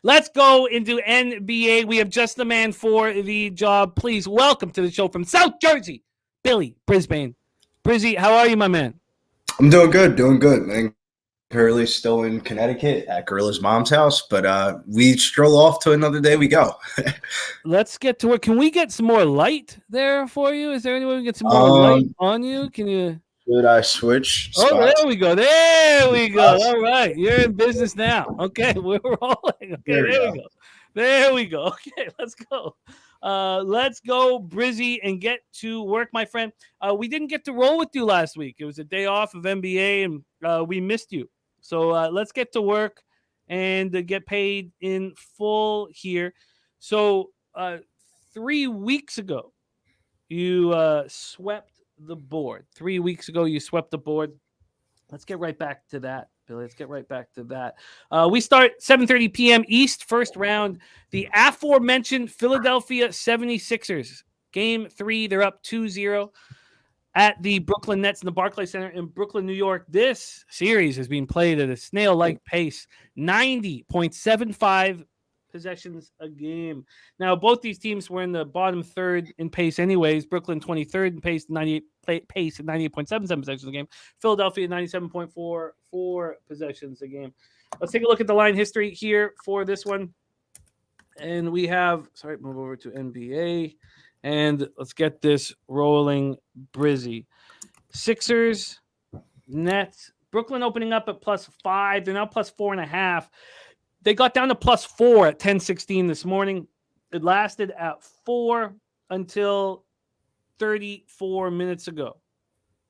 Let's go into NBA. We have just the man for the job. Please welcome to the show from South Jersey, Billy Brisbane. Brizzy, how are you, my man? I'm doing good, man. Currently still in Connecticut at Gorilla's mom's house, but we stroll off to another day we go. Let's get to work. Can we get some more light there for you? Is there any way we can get some more light um, on you? Can you? should I switch Oh, spots? there we go. There we go. Spots? All right. You're in business now. Okay. We're rolling. Okay. There we There we go. go. There we go. Okay. Let's go. Let's go, Brizzy, and get to work, my friend. We didn't get to roll with you last week. It was a day off of NBA, and we missed you. So let's get to work and get paid in full here. So 3 weeks ago, you swept the board. 3 weeks ago, you swept the board. Let's get right back to that, Billy. Let's get right back to that. We start 7:30 p.m. East, first round. The aforementioned Philadelphia 76ers. Game 3, they're up 2-0 at the Brooklyn Nets in the Barclays Center in Brooklyn, New York. This series has been played at a snail-like pace, 90.75 possessions a game. Now, both these teams were in the bottom third in pace anyways. Brooklyn 23rd in pace, 98.77 possessions a game. Philadelphia 97.44 possessions a game. Let's take a look at the line history here for this one. And we have, move over to NBA. And let's get this rolling, Brizzy. Sixers, Nets, Brooklyn opening up at +5. They're now +4.5. They got down to +4 at 10:16 this morning. It lasted at 4 until 34 minutes ago,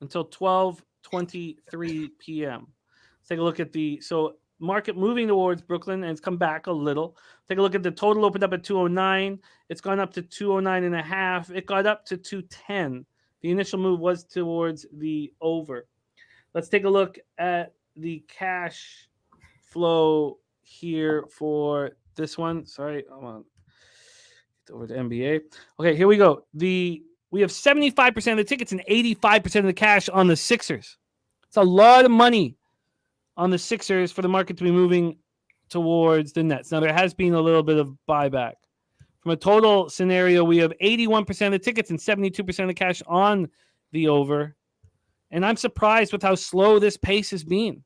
until 12:23 p.m. Let's take a look at market moving towards Brooklyn, and it's come back a little. Take a look at the total. Opened up at 209. It's gone up to 209.5. It got up to 210. The initial move was towards the over. Let's take a look at the cash flow here for this one. Sorry, I want to get over to NBA. Okay, here we go. We have 75% of the tickets and 85% of the cash on the Sixers. It's a lot of money on the Sixers for the market to be moving towards the Nets. Now, there has been a little bit of buyback. From a total scenario, we have 81% of the tickets and 72% of the cash on the over. And I'm surprised with how slow this pace has been.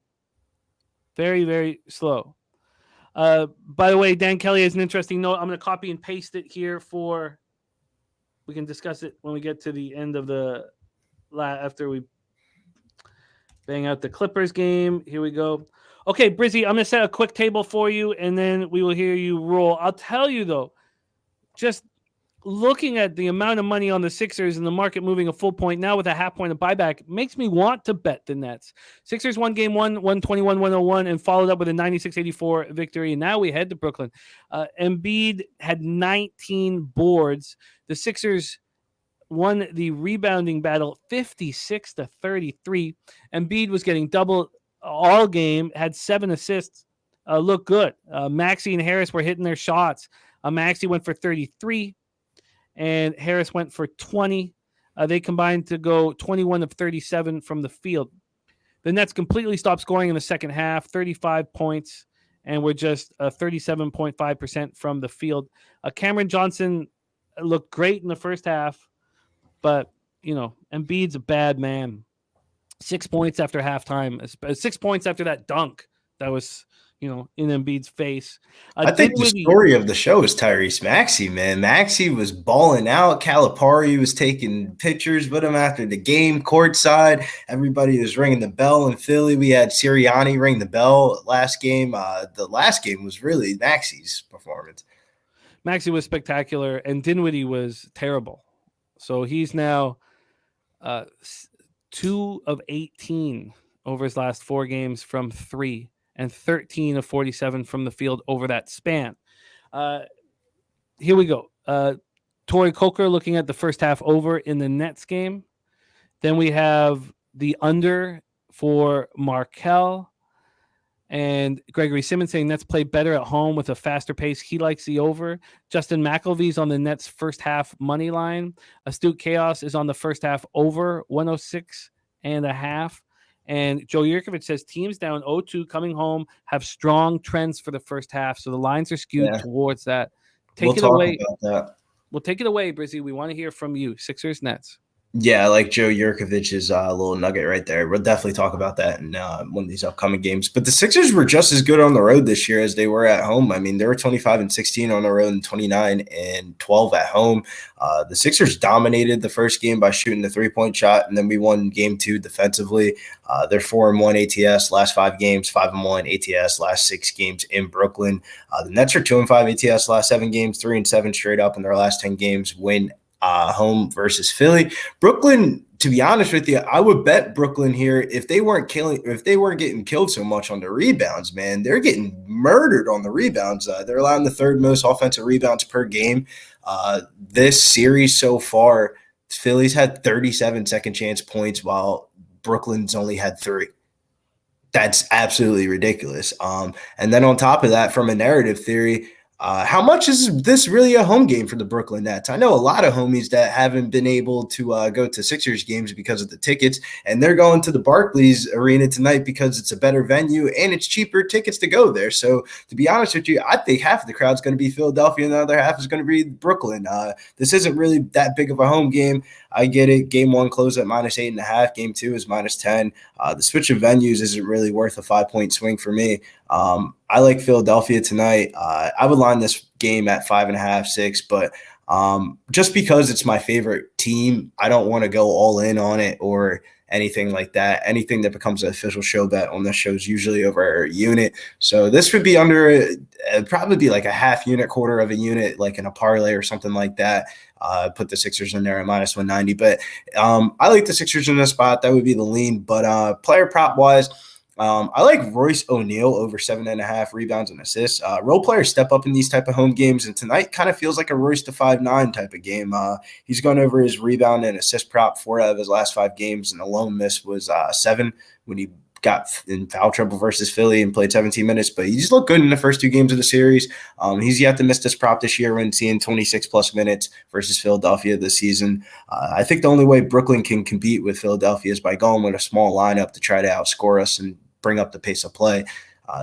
Very, very slow. By the way, Dan Kelly has an interesting note. I'm going to copy and paste it here we can discuss it when we get to the end of after we bang out the Clippers game. Here we go. Okay, Brizzy, I'm going to set a quick table for you, and then we will hear you roll. I'll tell you, though, just looking at the amount of money on the Sixers and the market moving a full point now with a half point of buyback makes me want to bet the Nets. Sixers won game 1, 121-101, and followed up with a 96-84 victory. And now we head to Brooklyn. Embiid had 19 boards. The Sixers won the rebounding battle 56-33. Embiid was getting double all game, had 7 assists. Looked good. Maxey and Harris were hitting their shots. Maxey went for 33. And Harris went for 20. They combined to go 21 of 37 from the field. The Nets completely stopped scoring in the second half, 35 points, and were just 37.5% from the field. Cameron Johnson looked great in the first half, but, Embiid's a bad man. 6 points after halftime, 6 points after that dunk that was in Embiid's face. I think the story of the show is Tyrese Maxey, man. Maxey was balling out. Calipari was taking pictures with him after the game, courtside. Everybody was ringing the bell in Philly. We had Sirianni ring the bell last game. The last game was really Maxey's performance. Maxey was spectacular, and Dinwiddie was terrible. So he's now 2 of 18 over his last 4 games from 3. And 13 of 47 from the field over that span. Here we go. Torrey Coker looking at the first half over in the Nets game. Then we have the under for Markelle. And Gregory Simmons saying Nets play better at home with a faster pace. He likes the over. Justin McElvee's on the Nets first half money line. Astute Chaos is on the first half over 106.5. And Joe Yurkovich says teams down 0-2 coming home have strong trends for the first half. So the lines are skewed towards that. We'll talk about that. We'll take it away, Brizzy. We want to hear from you. Sixers, Nets. Yeah, I like Joe Yurkovich's little nugget right there. We'll definitely talk about that in one of these upcoming games. But the Sixers were just as good on the road this year as they were at home. I mean, they were 25-16 on the road and 29-12 at home. The Sixers dominated the first game by shooting the three-point shot, and then we won game 2 defensively. They're 4-1 ATS last 5 games, 5-1 ATS last 6 games in Brooklyn. The Nets are 2-5 ATS last 7 games, 3-7 straight up in their last 10 games. Win home versus Philly. Brooklyn, to be honest with you, I would bet Brooklyn here if they weren't getting killed so much on the rebounds, man. They're getting murdered on the rebounds. They're allowing the 3rd most offensive rebounds per game. This series so far, Philly's had 37 second chance points while Brooklyn's only had 3. That's absolutely ridiculous. And then on top of that, from a narrative theory, how much is this really a home game for the Brooklyn Nets? I know a lot of homies that haven't been able to go to Sixers games because of the tickets, and they're going to the Barclays Arena tonight because it's a better venue and it's cheaper tickets to go there. So to be honest with you, I think half of the crowd's going to be Philadelphia and the other half is going to be Brooklyn. This isn't really that big of a home game. I get it. Game 1 closed at -8.5. Game 2 is -10. The switch of venues isn't really worth a 5-point swing for me. I like Philadelphia tonight. I would line this game at 5.5, 6, but just because it's my favorite team, I don't want to go all in on it or anything like that. Anything that becomes an official show bet on this show is usually over a unit. So this would be under probably be like a half unit, quarter of a unit, like in a parlay or something like that. Put the Sixers in there at -190. But I like the Sixers in this spot. That would be the lean. But player prop wise, I like Royce O'Neal over 7.5 rebounds and assists. Role players step up in these type of home games, and tonight kind of feels like a Royce to 5'9" type of game. He's gone over his rebound and assist prop 4 out of his last 5 games, and the lone miss was 7 when he got in foul trouble versus Philly and played 17 minutes. But he just looked good in the first 2 games of the series. He's yet to miss this prop this year when seeing 26-plus minutes versus Philadelphia this season. I think the only way Brooklyn can compete with Philadelphia is by going with a small lineup to try to outscore us and bring up the pace of play.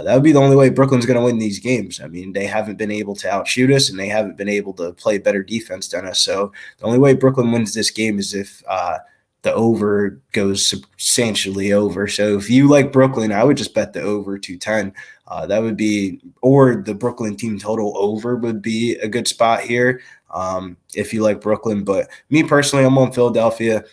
That would be the only way Brooklyn's going to win these games. I mean, they haven't been able to outshoot us, and they haven't been able to play better defense than us. So the only way Brooklyn wins this game is if the over goes substantially over. So if you like Brooklyn, I would just bet the over 210. That would be, or the Brooklyn team total over would be a good spot here if you like Brooklyn. But me personally, I'm on Philadelphia.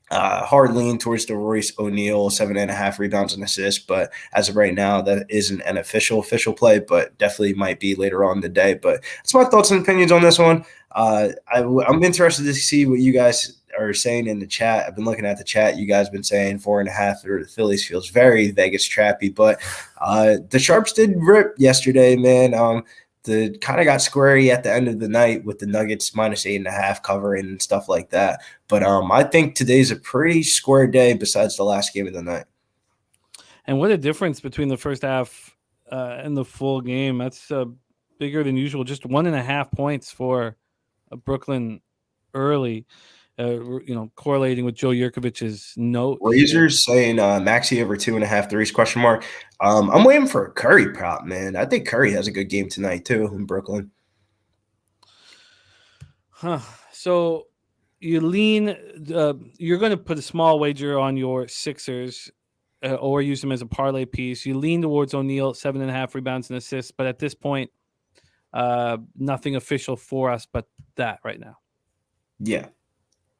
Hard lean towards the Royce O'Neal, 7.5 rebounds and assists. But as of right now, that isn't an official play, but definitely might be later on in the day. But that's my thoughts and opinions on this one. I'm interested to see what you guys are saying in the chat. I've been looking at the chat. You guys have been saying 4.5 for the Phillies feels very Vegas trappy, but the Sharps did rip yesterday, man. The kind of got squarey at the end of the night with the Nuggets -8.5 covering and stuff like that. But I think today's a pretty square day besides the last game of the night. And what a difference between the first half and the full game. That's bigger than usual. Just 1.5 points for Brooklyn early. Correlating with Joe Yurkovich's note. Razors saying Maxey over 2.5 threes, question mark. I'm waiting for a Curry prop, man. I think Curry has a good game tonight too in Brooklyn. So you lean, you're going to put a small wager on your Sixers or use them as a parlay piece. You lean towards O'Neal, 7.5 rebounds and assists, but at this point, nothing official for us but that right now. Yeah.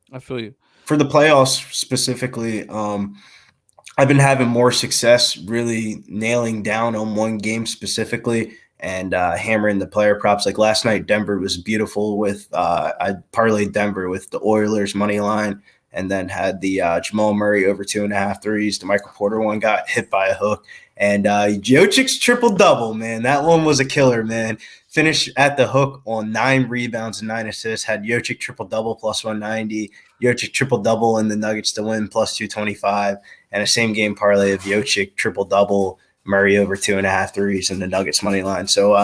I feel you. For the playoffs specifically, I've been having more success really nailing down on one game specifically and hammering the player props. Like last night, Denver was beautiful with I parlayed Denver with the Oilers money line and then had the Jamal Murray over 2.5 threes. The Michael Porter one got hit by a hook. And Jocic's triple-double, man. That one was a killer, man. Finished at the hook on 9 rebounds and 9 assists. Had Jocic triple-double plus 190. Jocic triple-double and the Nuggets to win plus 225. And a same-game parlay of Jocic triple-double, Murray over 2.5 threes, and the Nuggets money line. So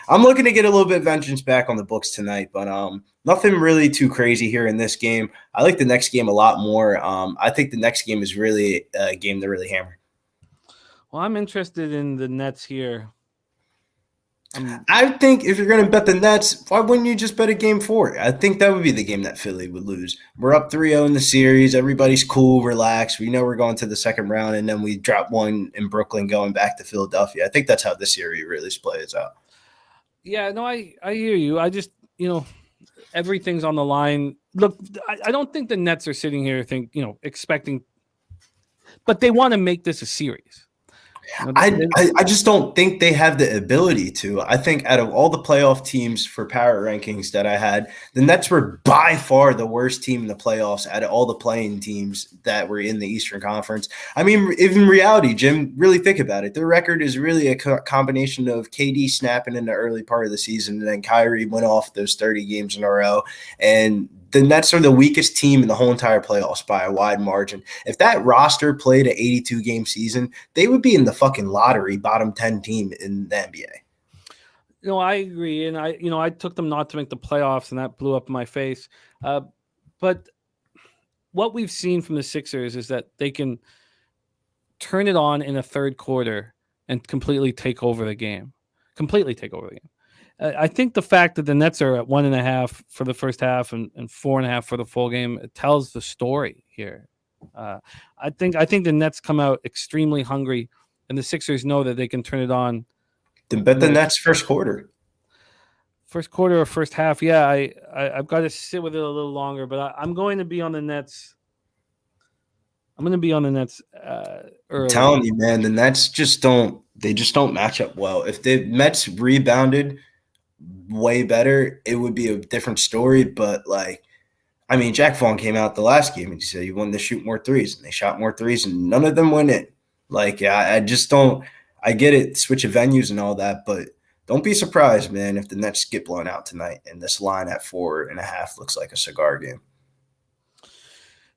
I'm looking to get a little bit of vengeance back on the books tonight, but nothing really too crazy here in this game. I like the next game a lot more. I think the next game is really a game to really hammer. Well, I'm interested in the Nets here. I think if you're going to bet the Nets, why wouldn't you just bet a game 4? I think that would be the game that Philly would lose. We're up 3-0 in the series. Everybody's cool, relaxed. We know we're going to the second round, and then we drop one in Brooklyn going back to Philadelphia. I think that's how this series really plays out. Yeah, no, I hear you. I just, everything's on the line. Look, I don't think the Nets are sitting here expecting, but they want to make this a series. I just don't think they have the ability to. I think out of all the playoff teams for power rankings that I had, the Nets were by far the worst team in the playoffs out of all the playing teams that were in the Eastern Conference. I mean, in reality, Jim, really think about it. Their record is really a combination of KD snapping in the early part of the season, and then Kyrie went off those 30 games in a row, and the Nets are the weakest team in the whole entire playoffs by a wide margin. If that roster played an 82-game season, they would be in the fucking lottery, bottom 10 team in the NBA. No, I agree, and I took them not to make the playoffs, and that blew up in my face. But what we've seen from the Sixers is that they can turn it on in a third quarter and completely take over the game. I think the fact that the Nets are at 1.5 for the first half and 4.5 for the full game, it tells the story here. I think the Nets come out extremely hungry, and the Sixers know that they can turn it on. Then bet the Nets first quarter. First quarter or first half, yeah. I've got to sit with it a little longer, but I'm going to be on the Nets. I'm going to be on the Nets early. I'm telling you, man, the Nets just don't match up well. If the Mets rebounded way better, it would be a different story. But Jack Vaughn came out the last game and he said he wanted to shoot more threes, and they shot more threes, and none of them went in. I just don't. I get it, switch of venues and all that, but don't be surprised, man, if the Nets get blown out tonight and this line at 4.5 looks like a cigar game.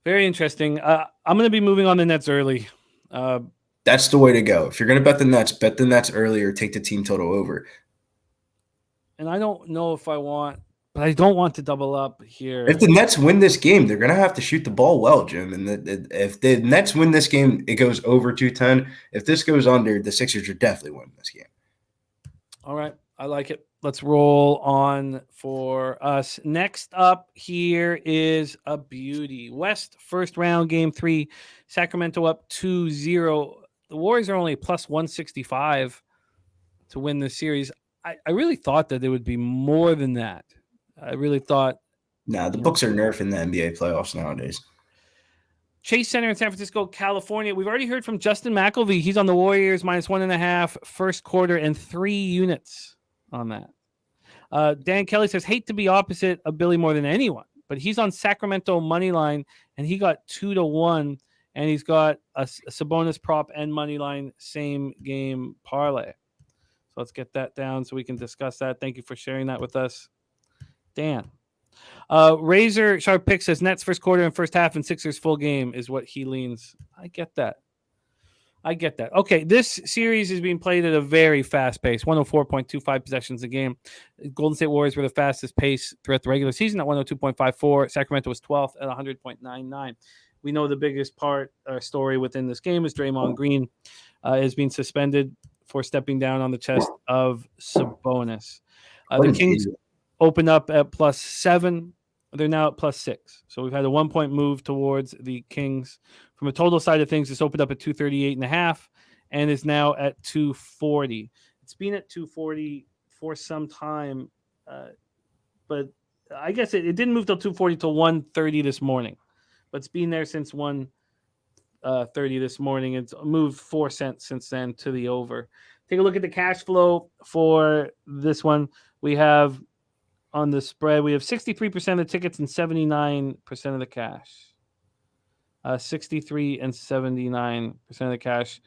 Very interesting. I'm going to be moving on the Nets early. That's the way to go. If you're going to bet the Nets early or take the team total over. And I don't know if I want, but I don't want to double up here. If the Nets win this game, they're going to have to shoot the ball well, Jim. And if the Nets win this game, it goes over 210. If this goes under, the Sixers are definitely winning this game. All right. I like it. Let's roll on for us. Next up here is a beauty. West first round, game 3. Sacramento up 2-0. The Warriors are only plus 165 to win this series. I really thought that there would be more than that. I really thought. Nah, the books are nerfing the NBA playoffs nowadays. Chase Center in San Francisco, California. We've already heard from Justin McElvey. He's on the Warriors minus 1.5 first quarter and 3 units on that. Dan Kelly says, hate to be opposite of Billy more than anyone, but he's on Sacramento money line and he got 2-1, and he's got a Sabonis prop and money line same game parlay. So let's get that down so we can discuss that. Thank you for sharing that with us, Dan. Razor Sharp Pick says Nets first quarter and first half and Sixers full game is what he leans. I get that. Okay, this series is being played at a very fast pace, 104.25 possessions a game. Golden State Warriors were the fastest pace throughout the regular season at 102.54. Sacramento was 12th at 100.99. We know the biggest story within this game is Draymond Green is being suspended for stepping down on the chest of Sabonis. The Kings open up at +7. They're now at +6. So we've had a 1-point move towards the Kings. From a total side of things, it's opened up at 238.5 and is now at 240. It's been at 240 for some time, but I guess it didn't move till 240 till 1:30 this morning. But it's been there since 1:30 this morning. It's moved 4 cents since then to the over. Take a look at the cash flow for this one. We have on the spread, we have 63% of the tickets and 79% of the cash. 63 and 79% of the cash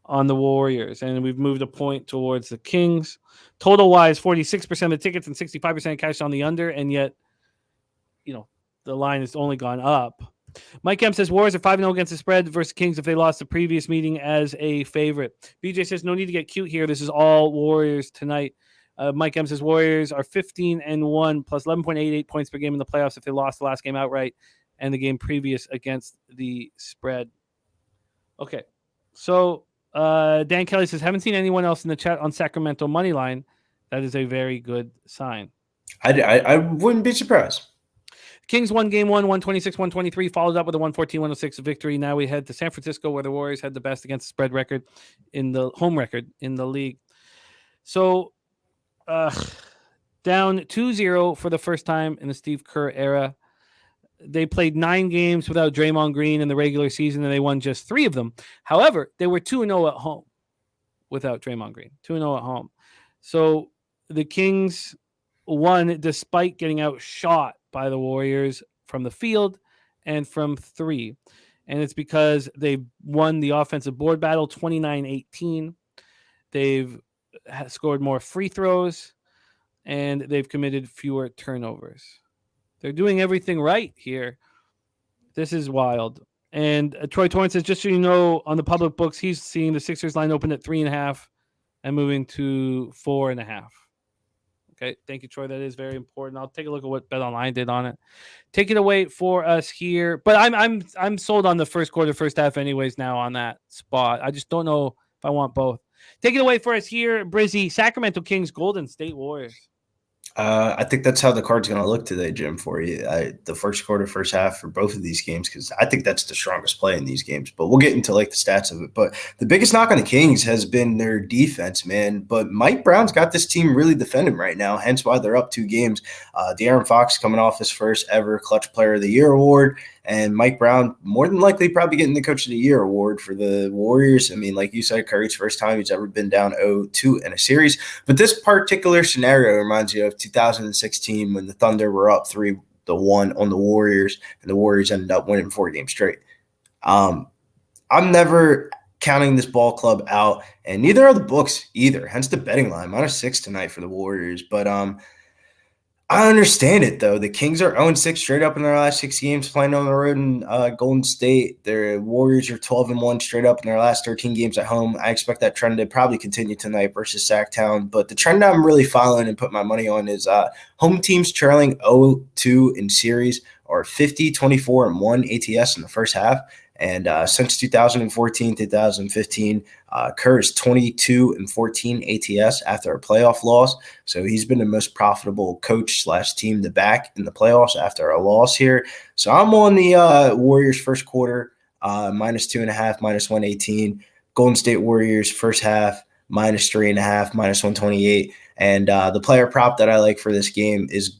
on the Warriors. And we've moved a point towards the Kings. Total-wise, 46% of the tickets and 65% of cash on the under, and yet, the line has only gone up. Mike M says Warriors are 5-0 against the spread versus Kings if they lost the previous meeting as a favorite. BJ says no need to get cute here. This is all Warriors tonight. Mike M says Warriors are 15-1 plus 11.88 points per game in the playoffs if they lost the last game outright and the game previous against the spread. Okay, so Dan Kelly says, haven't seen anyone else in the chat on Sacramento money line. That is a very good sign. I wouldn't be surprised. Kings won game 1, 126-123, followed up with a 114-106 victory. Now we head to San Francisco, where the Warriors had the best against the spread record in the home record in the league. So down 2-0 for the first time in the Steve Kerr era. They played 9 games without Draymond Green in the regular season, and they won just 3 of them. However, they were 2-0 at home without Draymond Green. 2-0 at home. So the Kings won despite getting outshot by the Warriors from the field and from 3. And it's because they won the offensive board battle 29-18. They've scored more free throws, and they've committed fewer turnovers. They're doing everything right here. This is wild. And Troy Torrance says, just so you know, on the public books, he's seeing the Sixers line open at 3.5 and moving to 4.5. Okay, thank you, Troy. That is very important. I'll take a look at what BetOnline did on it. Take it away for us here. But I'm sold on the first quarter, first half, anyways. Now on that spot, I just don't know if I want both. Take it away for us here, Brizzy. Sacramento Kings, Golden State Warriors. I think that's how the card's going to look today, Jim, for you. The first quarter, first half for both of these games, because I think that's the strongest play in these games. But we'll get into like the stats of it. But the biggest knock on the Kings has been their defense, man. But Mike Brown's got this team really defending right now, hence why they're up 2 games. De'Aaron Fox coming off his first ever Clutch Player of the Year award. And Mike Brown, more than likely, probably getting the Coach of the Year award for the Warriors. I mean, like you said, Curry's first time he's ever been down 0-2 in a series. But this particular scenario reminds you of 2016 when the Thunder were up 3-1 on the Warriors, and the Warriors ended up winning 4 games straight. I'm never counting this ball club out, and neither are the books either. Hence the betting line, -6 tonight for the Warriors. But I understand it, though. The Kings are 0-6 straight up in their last 6 games playing on the road in Golden State. Their Warriors are 12-1 straight up in their last 13 games at home. I expect that trend to probably continue tonight versus Sacktown. But the trend I'm really following and put my money on is home teams trailing 0-2 in series are 50-24-1 ATS in the first half. And since 2014, 2015, Kerr is 22-14 ATS after a playoff loss. So he's been the most profitable coach / team to back in the playoffs after a loss here. So I'm on the Warriors first quarter, -2.5, -118. Golden State Warriors first half, -3.5, -128. And the player prop that I like for this game is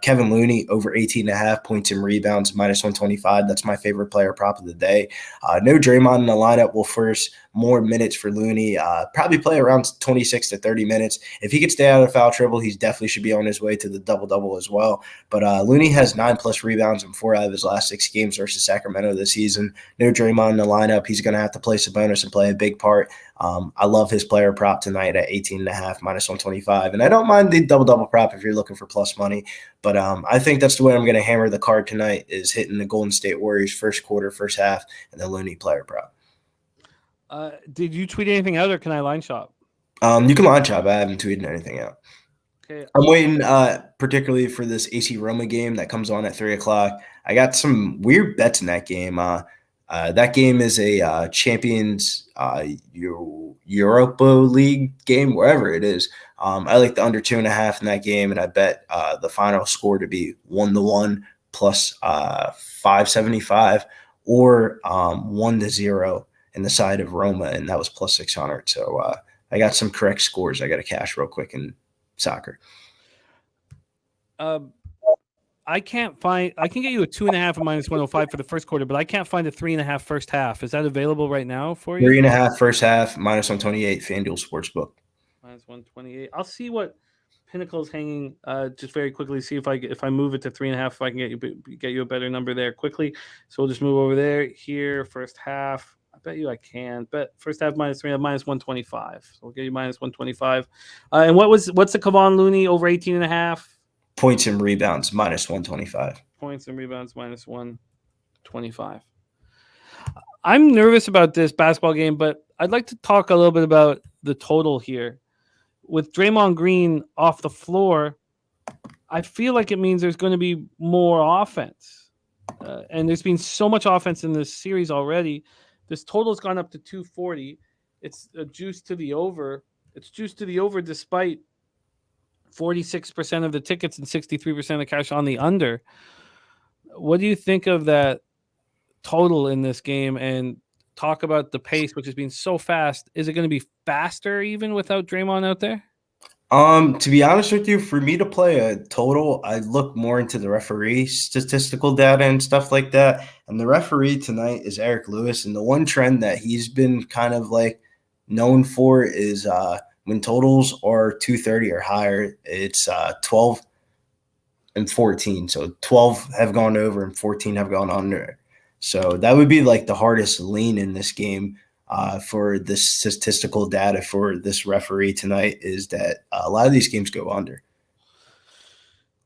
Kevin Looney over 18.5 points and rebounds, -125. That's my favorite player prop of the day. No Draymond in the lineup will force more minutes for Looney. Probably play around 26 to 30 minutes. If he could stay out of foul trouble, he definitely should be on his way to the double-double as well. But Looney has 9+ rebounds in 4 out of his last 6 games versus Sacramento this season. No Draymond in the lineup. He's going to have to play Sabonis and play a big part. I love his player prop tonight at 18.5, -125. And I don't mind the double-double prop if you're looking for plus money. But I think that's the way I'm going to hammer the card tonight, is hitting the Golden State Warriors first quarter, first half, and the Looney player prop. Did you tweet anything out, or can I line shop? You can line shop. I haven't tweeted anything out. Okay. I'm waiting particularly for this AC Roma game that comes on at 3 o'clock. I got some weird bets in that game. That game is a Champions Europa League game, wherever it is. I like the under 2.5 in that game, and I bet the final score to be 1-1 plus 575 or 1-0 in the side of Roma, and that was plus 600. So I got some correct scores I got to cash real quick in soccer. I can get you a 2.5 and -105 for the first quarter, but I can't find a 3.5 first half. Is that available right now for you? 3.5 first half, -128 FanDuel Sportsbook. -128. I'll see what Pinnacle's hanging just very quickly. See if I move it to 3.5, if I can get you a better number there quickly. So we'll just move over there. Here, first half. I bet you I can. Bet first half -3, -125. So we'll get you -125. And what's the Kevon Looney over 18.5? Points and rebounds, -125. Points and rebounds, -125. I'm nervous about this basketball game, but I'd like to talk a little bit about the total here. With Draymond Green off the floor, I feel like it means there's going to be more offense. And there's been so much offense in this series already. This total's gone up to 240. It's a juice to the over. It's juice to the over despite 46% of the tickets and 63% of cash on the under. What do you think of that total in this game? And talk about the pace, which has been so fast. Is it going to be faster even without Draymond out there? To be honest with you, for me to play a total, I look more into the referee statistical data and stuff like that. And the referee tonight is Eric Lewis. And the one trend that he's been kind of like known for is when totals are 230 or higher, it's 12 and 14. So 12 have gone over and 14 have gone under. So that would be like the hardest lean in this game. For the statistical data for this referee tonight is that a lot of these games go under.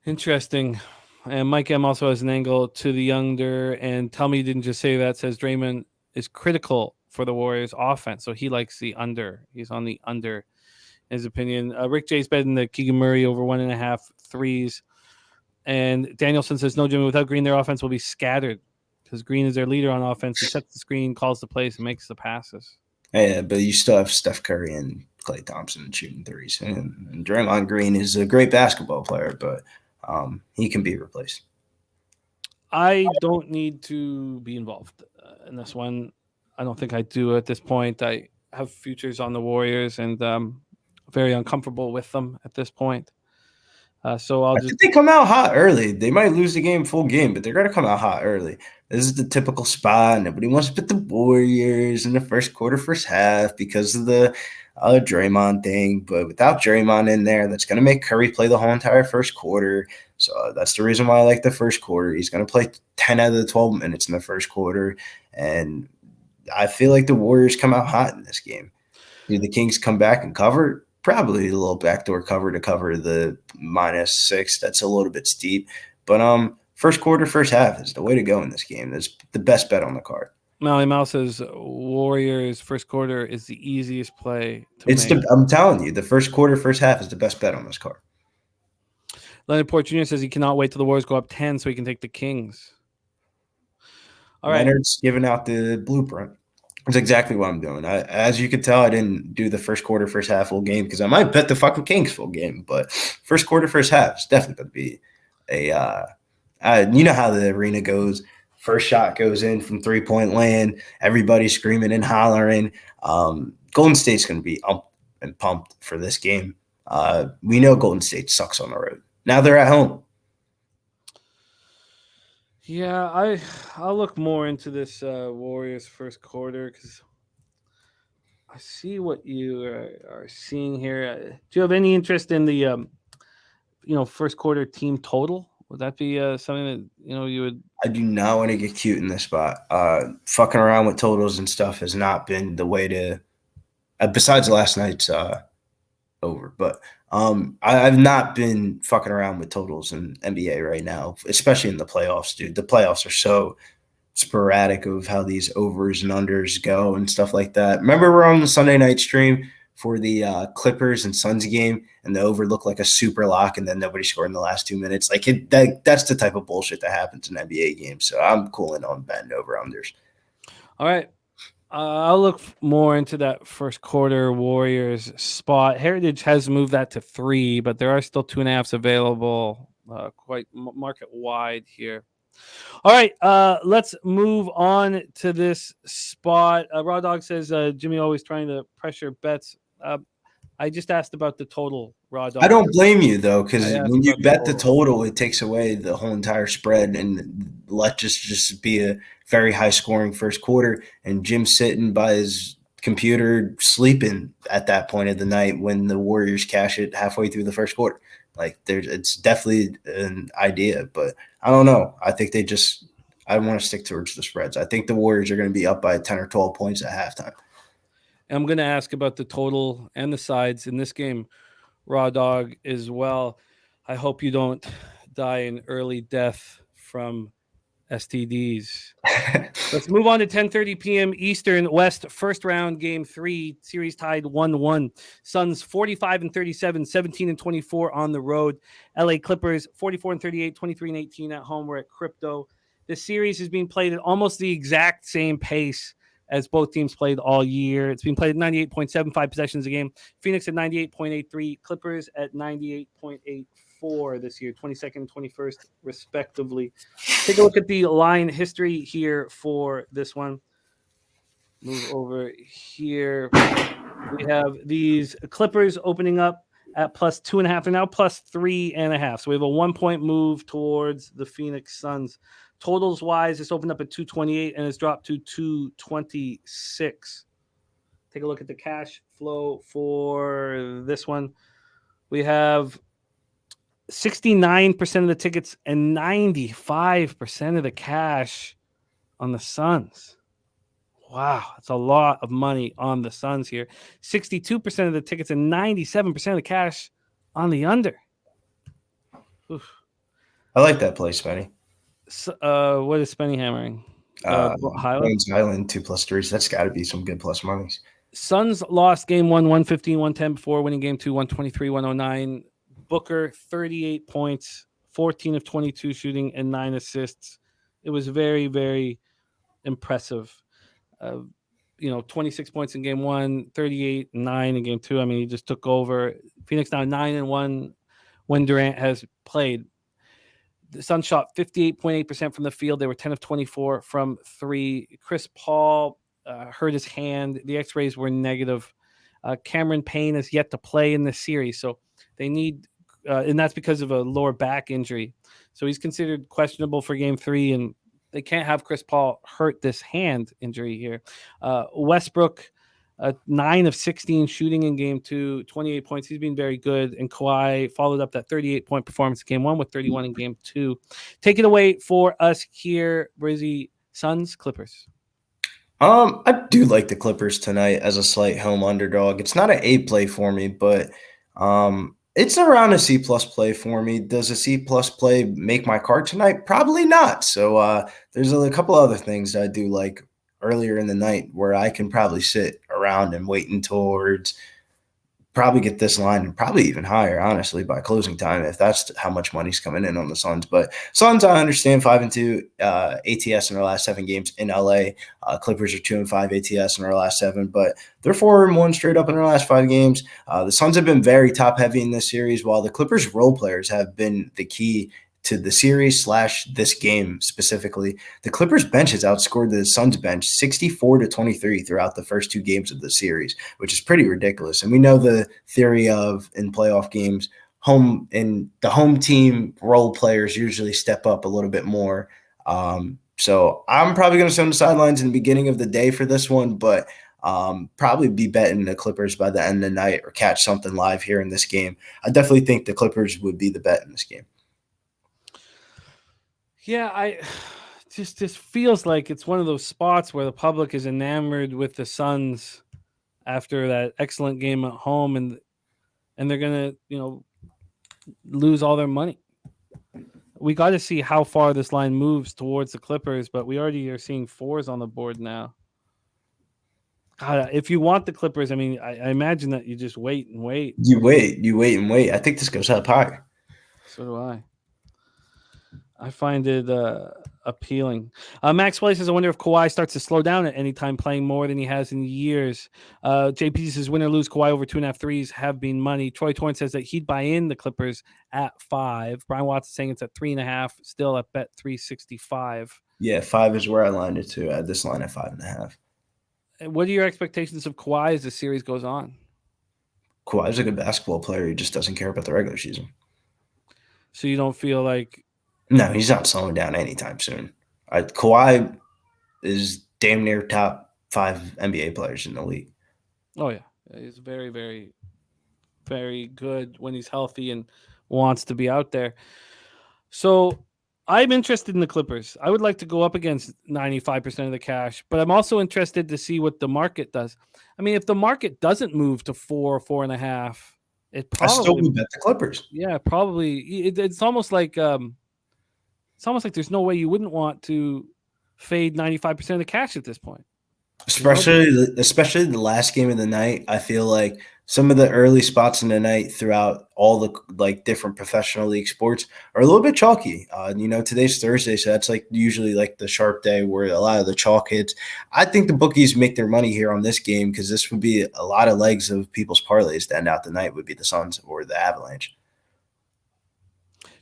Interesting. And Mike M also has an angle to the under. And tell me you didn't just say that. Says Draymond is critical for the Warriors offense. So he likes the under. He's on the under, in his opinion. Rick J's betting the Keegan Murray over 1.5 threes. And Danielson says, no, Jimmy, without Green, their offense will be scattered. Because Green is their leader on offense. He sets the screen, calls the plays, and makes the passes. Yeah, but you still have Steph Curry and Klay Thompson shooting threes. And Draymond Green is a great basketball player, but he can be replaced. I don't need to be involved in this one. I don't think I do at this point. I have futures on the Warriors, and very uncomfortable with them at this point. So I'll just. They come out hot early. They might lose the game full game, but they're going to come out hot early. This is the typical spot. Nobody wants to put the Warriors in the first quarter, first half because of the Draymond thing. But without Draymond in there, that's going to make Curry play the whole entire first quarter. So that's the reason why I like the first quarter. He's going to play 10 out of the 12 minutes in the first quarter. And I feel like the Warriors come out hot in this game. Do the Kings come back and cover? Probably a little backdoor cover to cover the -6. That's a little bit steep. But first quarter, first half is the way to go in this game. That's the best bet on the card. Mally Mouse says Warriors first quarter is the easiest play to make. I'm telling you, the first quarter, first half is the best bet on this card. Leonard Port Jr. says he cannot wait till the Warriors go up 10 so he can take the Kings. All right. Leonard's giving out the blueprint. That's exactly what I'm doing. As you could tell, I didn't do the first quarter, first half full game because I might bet the fucking Kings full game. But first quarter, first half is definitely going to be you know how the arena goes. First shot goes in from 3-point land. Everybody's screaming and hollering. Golden State's going to be up and pumped for this game. We know Golden State sucks on the road. Now they're at home. Yeah, I'll look more into this Warriors first quarter because I see what you are seeing here. Do you have any interest in the first quarter team total? Would that be something that you would? I do not want to get cute in this spot. Fucking around with totals and stuff has not been the way to. Besides last night's over, but I've not been fucking around with totals in NBA right now, especially in the playoffs, dude. The playoffs are so sporadic of how these overs and unders go and stuff like that. Remember, we're on the Sunday night stream for the Clippers and Suns game, and the over looked like a super lock, and then nobody scored in the last 2 minutes. Like that's the type of bullshit that happens in NBA games. So I'm cooling on betting over unders. All right. I'll look more into that first quarter Warriors spot. Heritage has moved that to 3, but there are still 2.5s available, quite market wide here. All right, let's move on to this spot. Raw Dog says Jimmy always trying to pressure bets. I just asked about the total, Raw Dog. I don't blame you, though, because when you bet the total, it takes away the whole entire spread and let just be a very high-scoring first quarter. And Jim's sitting by his computer sleeping at that point of the night when the Warriors cash it halfway through the first quarter. Like, it's definitely an idea, but I don't know. I think I want to stick towards the spreads. I think the Warriors are going to be up by 10 or 12 points at halftime. I'm going to ask about the total and the sides in this game, Raw Dog, as well. I hope you don't die an early death from STDs. Let's move on to 10:30 p.m. Eastern West first round game 3, series tied 1-1. Suns 45-37, 17-24 on the road. LA Clippers 44-38, 23-18 at home. We're at Crypto. The series is being played at almost the exact same pace as both teams played all year. It's been played at 98.75 possessions a game. Phoenix at 98.83, Clippers at 98.84 this year, 22nd, 21st, respectively. Take a look at the line history here for this one. Move over here. We have these Clippers opening up at +2.5. They're now +3.5. So we have a 1-point move towards the Phoenix Suns. Totals wise, it's opened up at 228 and it's dropped to 226. Take a look at the cash flow for this one. We have 69% of the tickets and 95% of the cash on the Suns. Wow, that's a lot of money on the Suns here. 62% of the tickets and 97% of the cash on the under. Oof. I like that play, Spenny. So, what is Spenny hammering? Highlands Island 2+3s. That's got to be some good plus monies. Suns lost game 1, 115, 110 before winning game 2, 123, 109. Booker, 38 points, 14 of 22 shooting, and 9 assists. It was very, very impressive. 26 points in game 1, 38 and 9 in game 2. I mean, he just took over. Phoenix now 9-1 when Durant has played. The Suns shot 58.8% from the field. They were 10 of 24 from 3. Chris Paul hurt his hand. The x-rays were negative. Cameron Payne is yet to play in this series. So they need, and that's because of a lower back injury. So he's considered questionable for game 3, and they can't have Chris Paul hurt this hand injury here. Westbrook, 9 of 16 shooting in game 2, 28 points. He's been very good. And Kawhi followed up that 38-point performance in game 1 with 31 in game 2. Take it away for us here, Brizzy. Suns, Clippers. I do like the Clippers tonight as a slight home underdog. It's not an A play for me, but it's around a C+ play for me. Does a C+ play make my card tonight? Probably not. So there's a couple other things that I do like earlier in the night where I can probably sit around and waiting towards probably get this line and probably even higher, honestly, by closing time, if that's how much money's coming in on the Suns. But Suns, I understand 5-2 ATS in their last 7 games in LA. Clippers are 2-5 ATS in their last 7, but they're 4-1 straight up in their last 5 games. The Suns have been very top heavy in this series, while the Clippers role players have been the key to the series / this game specifically. The Clippers bench has outscored the Suns bench 64-23 throughout the first 2 games of the series, which is pretty ridiculous. And we know the theory of in playoff games, the home team role players usually step up a little bit more. So I'm probably going to sit on the sidelines in the beginning of the day for this one, but probably be betting the Clippers by the end of the night or catch something live here in this game. I definitely think the Clippers would be the bet in this game. Yeah, I just feels like it's one of those spots where the public is enamored with the Suns after that excellent game at home, and they're gonna lose all their money. We got to see how far this line moves towards the Clippers, but we already are seeing 4s on the board now. God, if you want the Clippers, I mean, I imagine that you just wait and wait. You wait and wait. I think this goes up high. So do I. I find it appealing. Max Play says, I wonder if Kawhi starts to slow down at any time, playing more than he has in years. JP says, win or lose, Kawhi over 2.5 threes have been money. Troy Torrance says that he'd buy in the Clippers at 5. Brian Watts is saying it's at 3.5, still at bet 365. Yeah, 5 is where I lined it to. At this line at 5.5. What are your expectations of Kawhi as the series goes on? Kawhi's a good basketball player. He just doesn't care about the regular season. So you don't feel like... No, he's not slowing down anytime soon. Kawhi is damn near top 5 NBA players in the league. Oh, yeah. He's very, very, very good when he's healthy and wants to be out there. So I'm interested in the Clippers. I would like to go up against 95% of the cash, but I'm also interested to see what the market does. I mean, if the market doesn't move to 4, 4.5, it probably... I still would bet the Clippers. Yeah, probably. It's almost like... It's almost like there's no way you wouldn't want to fade 95% of the cash at this point. Especially the last game of the night. I feel like some of the early spots in the night throughout all the like different professional league sports are a little bit chalky. Today's Thursday, so that's like usually like the sharp day where a lot of the chalk hits. I think the bookies make their money here on this game because this would be a lot of legs of people's parlays to end out the night would be the Suns or the Avalanche.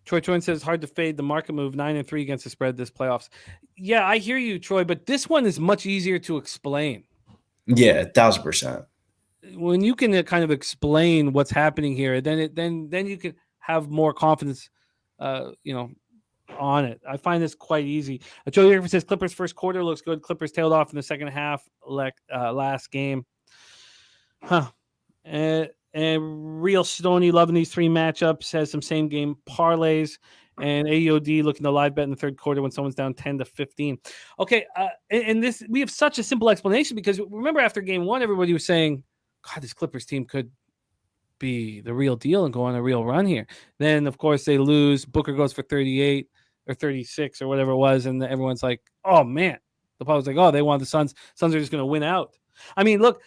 Troy Twin says hard to fade the market move 9-3 against the spread this playoffs. Yeah, I hear you, Troy, but this one is much easier to explain. Yeah, 1,000%. When you can kind of explain what's happening here, then you can have more confidence, on it. I find this quite easy. Joe Griffin says Clippers first quarter looks good. Clippers tailed off in the second half, last game. And Real Stoney loving these three matchups, has some same game parlays, and AOD looking to live bet in the third quarter when someone's down 10-15. Okay, and this we have such a simple explanation because remember after game one, everybody was saying, God, this Clippers team could be the real deal and go on a real run here. Then, of course, they lose. Booker goes for 38 or 36 or whatever it was, and everyone's like, oh, man. The public's like, oh, they want the Suns. Suns are just going to win out. I mean, look,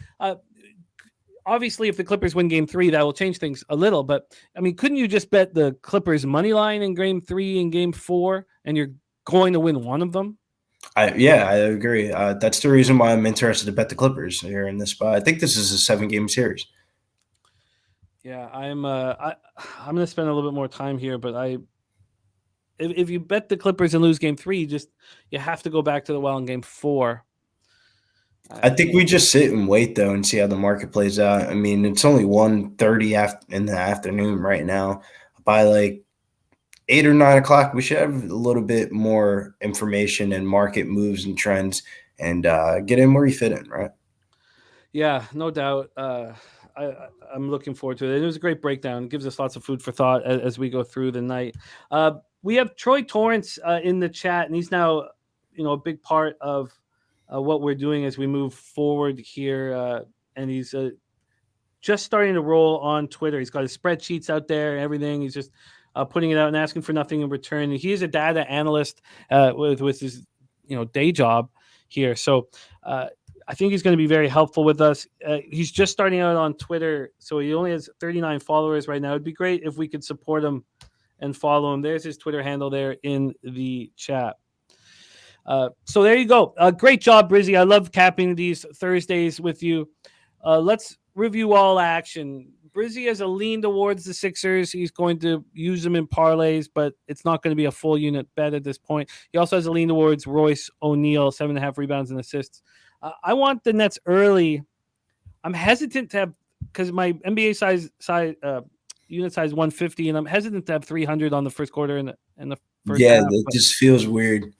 obviously, if the Clippers win game 3, that will change things a little. But, I mean, couldn't you just bet the Clippers money line in game 3 and game 4, and you're going to win one of them? I agree. That's the reason why I'm interested to bet the Clippers here in this spot. I think this is a 7-game series. Yeah, I'm going to spend a little bit more time here, but if you bet the Clippers and lose game 3, you have to go back to the well in game 4. I think we just sit and wait though and see how the market plays out. I mean, it's only 1:30 in the afternoon right now. By like 8 or 9 o'clock, we should have a little bit more information and market moves and trends and get in where you fit in, right? Yeah, no doubt. I'm looking forward to it. It was a great breakdown. It gives us lots of food for thought as we go through the night. We have Troy Torrance in the chat, and he's now, a big part of what we're doing as we move forward here. And he's just starting to roll on Twitter. He's got his spreadsheets out there and everything. He's just putting it out and asking for nothing in return. And he is a data analyst with his day job here. So I think he's going to be very helpful with us. He's just starting out on Twitter, so he only has 39 followers right now. It'd be great if we could support him and follow him. There's his Twitter handle there in the chat. So there you go. Great job, Brizzy. I love capping these Thursdays with you. Let's review all action. Brizzy has a lean towards the Sixers. He's going to use them in parlays, but it's not going to be a full unit bet at this point. He also has a lean towards Royce O'Neal, 7.5 rebounds and assists. I want the Nets early. I'm hesitant to have, because my NBA size unit size 150, and I'm hesitant to have 300 on the first quarter and the first half. Yeah, it just feels weird.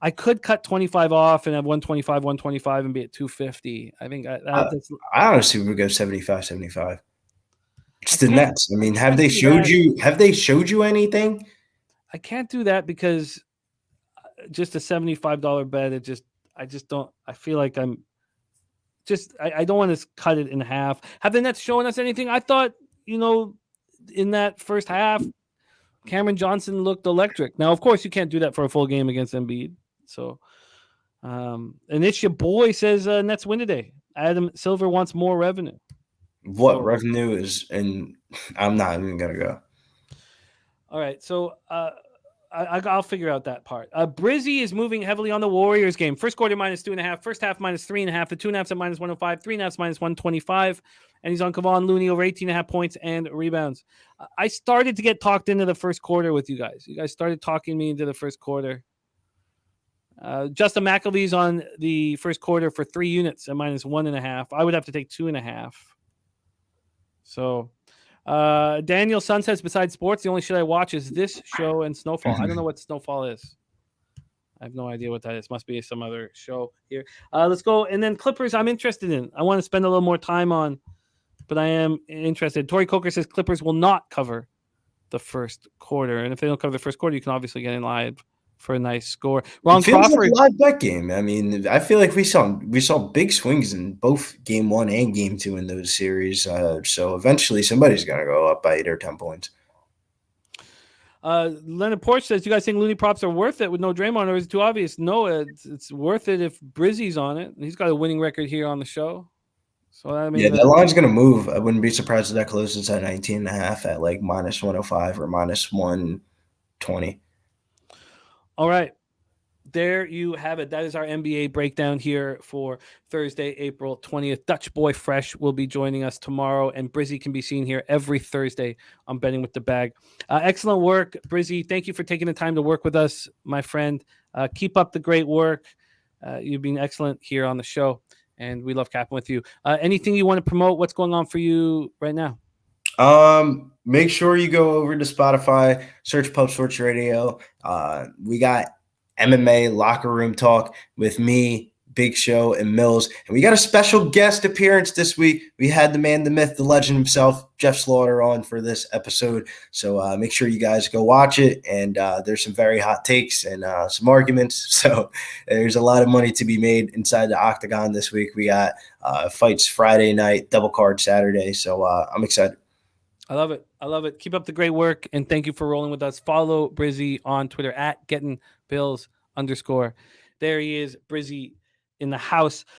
I could cut 25 off and have 125 and be at 250. I think I honestly would go 75. It's the Nets. I mean, have they showed you anything? I can't do that because just a $75 bet, I just don't. I feel like I don't want to cut it in half. Have the Nets shown us anything? I thought, in that first half, Cameron Johnson looked electric. Now, of course, you can't do that for a full game against Embiid. So, and it's your boy says Nets win today. Adam Silver wants more revenue. What revenue is? And I'm not even gonna go. All right, so I'll figure out that part. Brizzy is moving heavily on the Warriors game. First quarter -2.5, first half -3.5, the 2.5 at -105, 3.5 -125, and he's on Kevon Looney over 18.5 points and rebounds. I started to get talked into the first quarter with you guys. You guys started talking me into the first quarter. Justin McElvee's on the first quarter for 3 units at -1.5. I would have to take 2.5. So Daniel Sun says, besides sports, the only shit I watch is this show and Snowfall. I don't know what Snowfall is. I have no idea what that is. Must be some other show here. Let's go. And then Clippers, I'm interested in. I want to spend a little more time on, but I am interested. Tori Coker says Clippers will not cover the first quarter. And if they don't cover the first quarter, you can obviously get in live for a nice score. Ron Crawford, like a live bet game. I mean, I feel like we saw big swings in both game 1 and game 2 in those series. So eventually somebody's gonna go up by 8 or 10 points. Leonard Porch says, "You guys think Looney props are worth it with no Draymond, or is it too obvious?" No, it's worth it if Brizzy's on it. He's got a winning record here on the show. So I mean, Yeah, that line's gonna move. I wouldn't be surprised if that closes at 19.5 at like minus 105 or minus 120. All right. There you have it. That is our NBA breakdown here for Thursday, April 20th. Dutch Boy Fresh will be joining us tomorrow, and Brizzy can be seen here every Thursday on Betting with the Bag. Excellent work, Brizzy. Thank you for taking the time to work with us, my friend. Keep up the great work. You've been excellent here on the show, and we love capping with you. Anything you want to promote? What's going on for you right now? Make sure you go over to Spotify, search Pub Sports Radio. We got MMA Locker Room Talk with me, Big Show, and Mills. And we got a special guest appearance this week. We had the man, the myth, the legend himself, Jeff Slaughter, on for this episode. So make sure you guys go watch it. And there's some very hot takes and some arguments. So there's a lot of money to be made inside the octagon this week. We got fights Friday night, double card Saturday. So I'm excited. I love it. I love it. Keep up the great work, and thank you for rolling with us. Follow Brizzy on Twitter at @GettingBills_. There he is, Brizzy in the house.